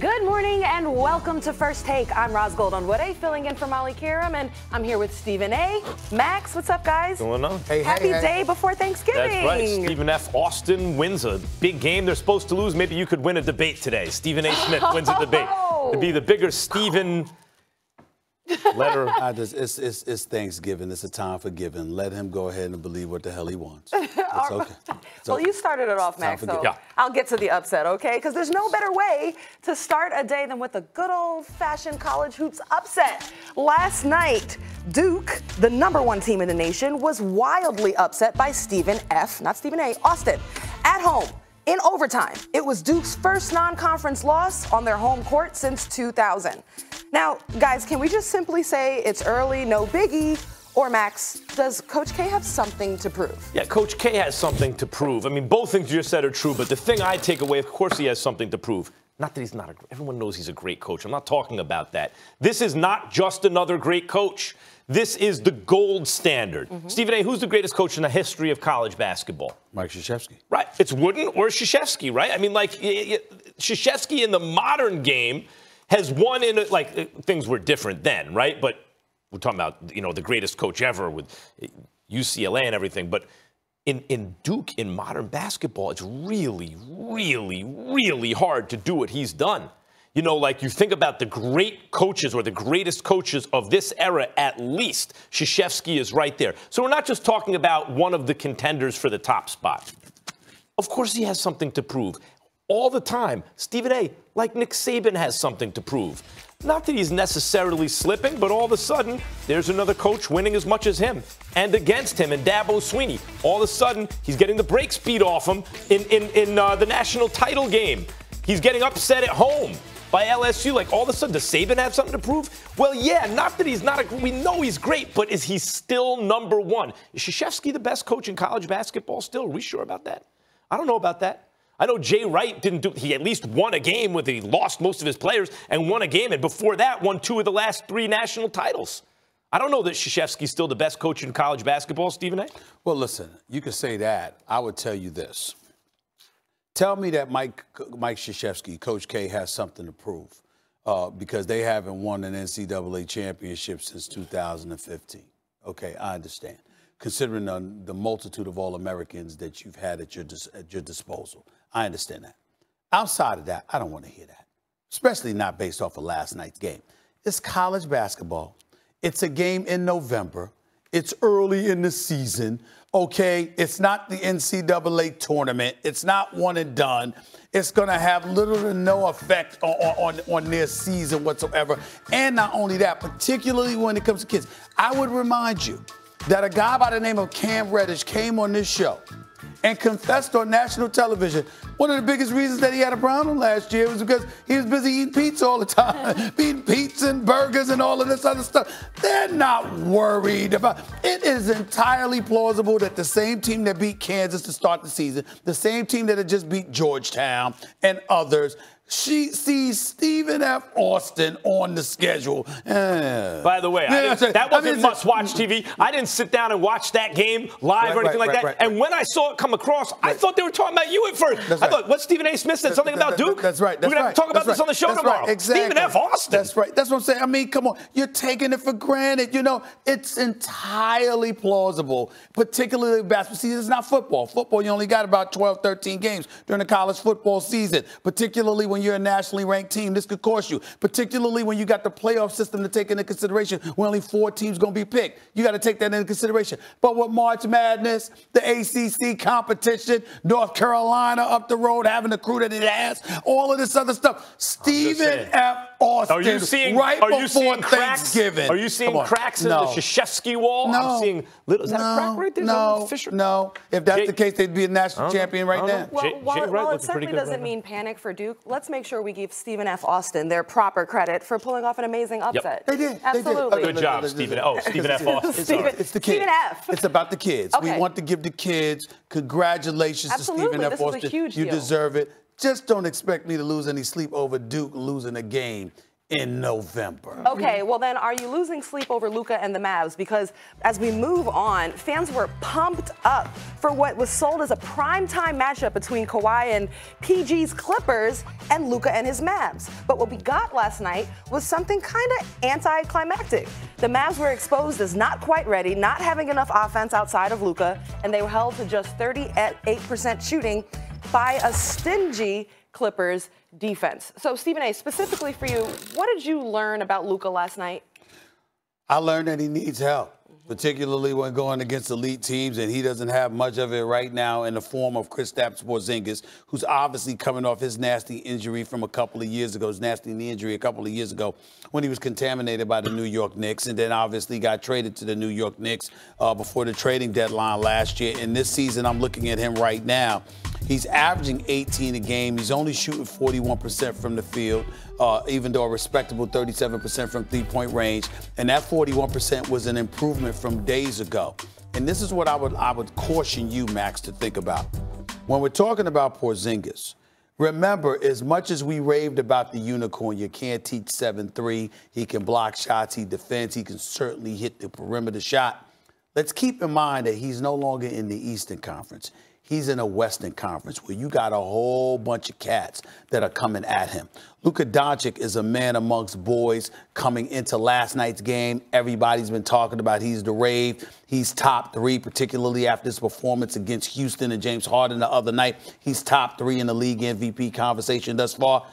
Good morning and welcome to First Take. I'm Roz Gold-Onwude, filling in for Molly Kiram, and I'm here with Stephen A. Max, what's up, guys? What's going on? Happy day before Thanksgiving. That's right. Stephen F. Austin wins a big game they're supposed to lose. Maybe you could win a debate today. Stephen A. Smith wins a debate. It'd be the bigger Stephen letter. It's Thanksgiving. It's a time for giving. Let him go ahead and believe what the hell he wants. It's okay. Well, you started it off, Max, so I'll get to the upset, okay? Because there's no better way to start a day than with a good old-fashioned college hoops upset. Last night, Duke, the #1 team in the nation, was wildly upset by Stephen F., not Stephen A., Austin, at home. In overtime, it was Duke's first non-conference loss on their home court since 2000. Now, guys, can we just simply say it's early, no biggie? Or, Max, does Coach K have something to prove? Yeah, Coach K has something to prove. I mean, both things you just said are true, but the thing I take away, of course he has something to prove. Not that he's not everyone knows he's a great coach. I'm not talking about that. This is not just another great coach. This is the gold standard. Stephen A., who's the greatest coach in the history of college basketball? Mike Krzyzewski. Right. It's Wooden or Krzyzewski, right? I mean, like, Krzyzewski in the modern game has won in, like, things were different then, right? But we're talking about, you know, the greatest coach ever with UCLA and everything. But in Duke, in modern basketball, it's really, really, really hard to do what he's done. You know, like, you think about the great coaches or the greatest coaches of this era, at least, Krzyzewski is right there. So we're not just talking about one of the contenders for the top spot. Of course he has something to prove. All the time, Stephen A., like Nick Saban, has something to prove. Not that he's necessarily slipping, but all of a sudden, there's another coach winning as much as him and against him, and Dabo Swinney. All of a sudden, he's getting the brakes beat off him in the national title game. He's getting upset at home by LSU. Like, all of a sudden, does Saban have something to prove? Well, yeah, not that he's not we know he's great, but is he still #1? Is Krzyzewski the best coach in college basketball still? Are we sure about that? I don't know about that. I know Jay Wright he at least won a game with he lost most of his players and won a game, and before that won 2 of the last 3 national titles. I don't know that Krzyzewski's still the best coach in college basketball, Stephen A. Well, listen, you could say that. I would tell you this. Tell me that Mike Krzyzewski, Coach K, has something to prove because they haven't won an NCAA championship since 2015. Okay, I understand. Considering the multitude of All-Americans that you've had at your disposal. I understand that. Outside of that, I don't want to hear that, especially not based off of last night's game. It's college basketball. It's a game in November. It's early in the season, okay? It's not the NCAA tournament. It's not one and done. It's going to have little to no effect on their season whatsoever. And not only that, particularly when it comes to kids, I would remind you that a guy by the name of Cam Reddish came on this show and confessed on national television. One of the biggest reasons that he had a problem last year was because he was busy eating pizza all the time, eating pizza and burgers and all of this other stuff. They're not worried about it. Is entirely plausible that the same team that beat Kansas to start the season, the same team that had just beat Georgetown and others, she sees Stephen F. Austin on the schedule. By the way, that wasn't must-watch TV. I didn't sit down and watch that game live or anything like that. And when I saw it come across, I thought they were talking about you at first. I thought, what, Stephen A. Smith said something about Duke? That's right. We're going to have to talk about this on the show tomorrow. Exactly. Stephen F. Austin. That's right. That's what I'm saying. I mean, come on. You're taking it for granted. You know, it's entirely plausible, particularly basketball. See, it's not football. Football, you only got about 12, 13 games during the college football season, particularly when you're a nationally ranked team. This could cost you, particularly when you got the playoff system to take into consideration when only 4 teams going to be picked. You got to take that into consideration. But with March Madness, the ACC competition, North Carolina up the road having the crew that it has, all of this other stuff, Stephen F. Austin, right before Thanksgiving. Are you seeing cracks in the Krzyzewski wall? No. I'm seeing little. Is that a crack right there? No. If that's the case, they'd be a national champion right now. Well, while it certainly doesn't mean panic for Duke, let's make sure we give Stephen F. Austin their proper credit for pulling off an amazing upset. They did. Absolutely. Good job, Stephen. Oh, Stephen F. Austin. It's the kids. Stephen F. It's about the kids. Okay. We want to give the kids congratulations to Stephen F. Austin. This is a huge You deal. deserve it. Just don't expect me to lose any sleep over Duke losing a game in November. Okay, well then, are you losing sleep over Luka and the Mavs? Because as we move on, fans were pumped up for what was sold as a primetime matchup between Kawhi and PG's Clippers and Luka and his Mavs. But what we got last night was something kind of anticlimactic. The Mavs were exposed as not quite ready, not having enough offense outside of Luka, and they were held to just 38% shooting by a stingy Clippers defense. So, Stephen A., specifically for you, what did you learn about Luka last night? I learned that he needs help, particularly when going against elite teams, and he doesn't have much of it right now in the form of Kristaps Porzingis, who's obviously coming off his nasty injury from a couple of years ago, his nasty knee injury a couple of years ago when he was contaminated by the New York Knicks, and then obviously got traded to the New York Knicks before the trading deadline last year. And this season, I'm looking at him right now. He's averaging 18 a game. He's only shooting 41% from the field, even though a respectable 37% from three-point range. And that 41% was an improvement from days ago. And this is what I would caution you, Max, to think about. When we're talking about Porzingis, remember, as much as we raved about the unicorn, you can't teach 7-3. He can block shots. He defends. He can certainly hit the perimeter shot. Let's keep in mind that he's no longer in the Eastern Conference. He's in a Western Conference where you got a whole bunch of cats that are coming at him. Luka Doncic is a man amongst boys coming into last night's game. Everybody's been talking about he's the rave. He's top 3, particularly after his performance against Houston and James Harden the other night. He's top 3 in the league MVP conversation thus far.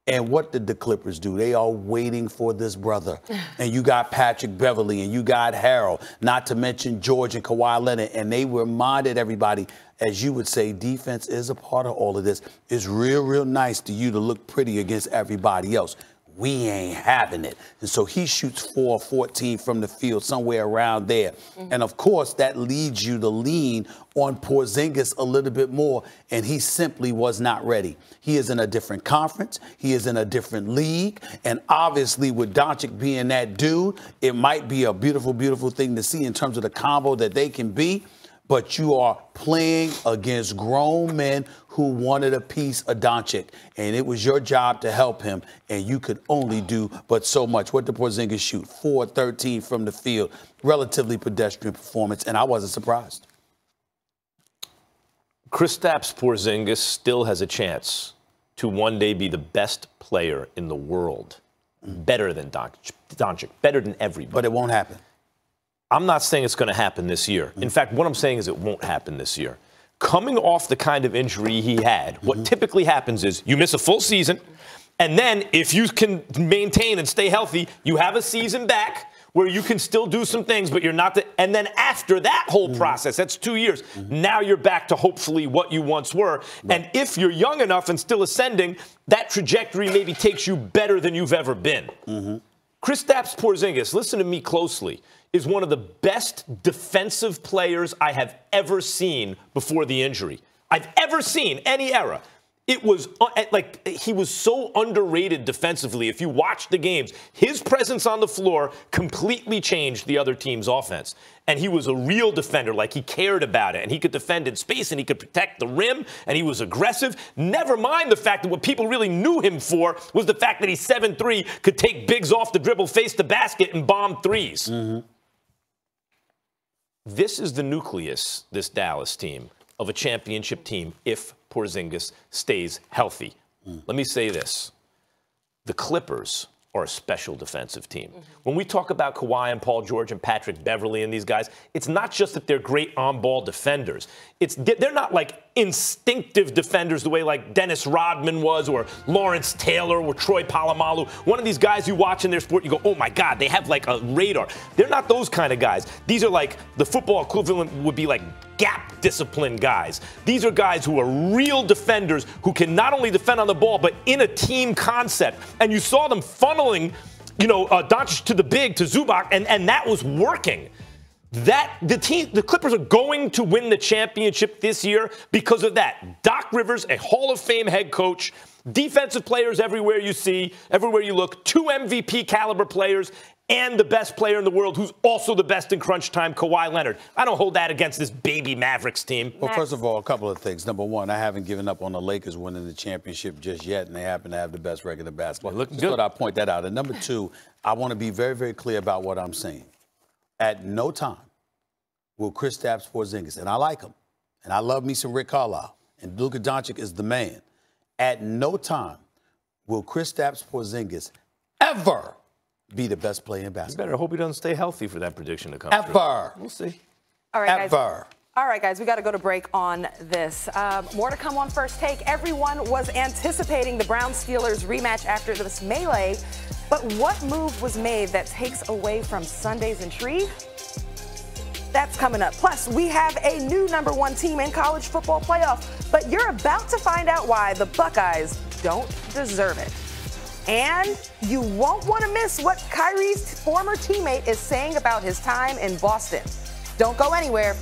And what did the Clippers do? They are waiting for this brother. And you got Patrick Beverley and you got Harold, not to mention George and Kawhi Leonard. And they reminded everybody, as you would say, defense is a part of all of this. It's real, real nice to you to look pretty against everybody else. We ain't having it. And so he shoots 4 of 14 from the field, somewhere around there. And, of course, that leads you to lean on Porzingis a little bit more, and he simply was not ready. He is in a different conference. He is in a different league. And, obviously, with Doncic being that dude, it might be a beautiful, beautiful thing to see in terms of the combo that they can be. But you are playing against grown men who wanted a piece of Doncic, and it was your job to help him, and you could only do but so much. What did Porzingis shoot? 4-13 from the field. Relatively pedestrian performance, and I wasn't surprised. Kristaps Porzingis still has a chance to one day be the best player in the world. Better than Doncic, better than everybody. But it won't happen. I'm not saying it's going to happen this year. In fact, what I'm saying is it won't happen this year. Coming off the kind of injury he had, what typically happens is you miss a full season, and then if you can maintain and stay healthy, you have a season back where you can still do some things, but you're not and then after that whole process, that's 2 years, now you're back to hopefully what you once were. And if you're young enough and still ascending, that trajectory maybe takes you better than you've ever been. Kristaps Porzingis, listen to me closely, is one of the best defensive players I have ever seen before the injury. I've ever seen any era. It was like he was so underrated defensively. If you watch the games, his presence on the floor completely changed the other team's offense. And he was a real defender, like he cared about it. And he could defend in space, and he could protect the rim, and he was aggressive. Never mind the fact that what people really knew him for was the fact that he's 7'3", could take bigs off the dribble, face the basket, and bomb threes. This is the nucleus, this Dallas team, of a championship team if Porzingis stays healthy. Let me say this. The Clippers are a special defensive team. When we talk about Kawhi and Paul George and Patrick Beverley and these guys, it's not just that they're great on-ball defenders. They're not like instinctive defenders the way like Dennis Rodman was or Lawrence Taylor or Troy Polamalu. One of these guys you watch in their sport, you go, oh my God, they have like a radar. They're not those kind of guys. These are like the football equivalent would be like gap discipline guys. These are guys who are real defenders who can not only defend on the ball, but in a team concept. And you saw them funneling, Doncic to the big, to Zubac, and that was working. The Clippers are going to win the championship this year because of that. Doc Rivers, a Hall of Fame head coach, defensive players everywhere you look, 2 MVP caliber players, and the best player in the world who's also the best in crunch time, Kawhi Leonard. I don't hold that against this baby Mavericks team. Well, first of all, a couple of things. Number one, I haven't given up on the Lakers winning the championship just yet, and they happen to have the best record in basketball. Well, looking just good. thought I'd point that out. And number two, I want to be very, very clear about what I'm saying. At no time will Kristaps Porzingis, and I like him, and I love me some Rick Carlisle, and Luka Doncic is the man. At no time will Kristaps Porzingis ever be the best player in basketball. You better hope he doesn't stay healthy for that prediction to come Ever. True. We'll see. All right, guys. Ever. All right, guys, we got to go to break on this. More to come on First Take. Everyone was anticipating the Browns-Steelers rematch after this melee, but what move was made that takes away from Sunday's intrigue? That's coming up. Plus, we have a new #1 team in college football playoff, but you're about to find out why the Buckeyes don't deserve it. And you won't want to miss what Kyrie's former teammate is saying about his time in Boston. Don't go anywhere.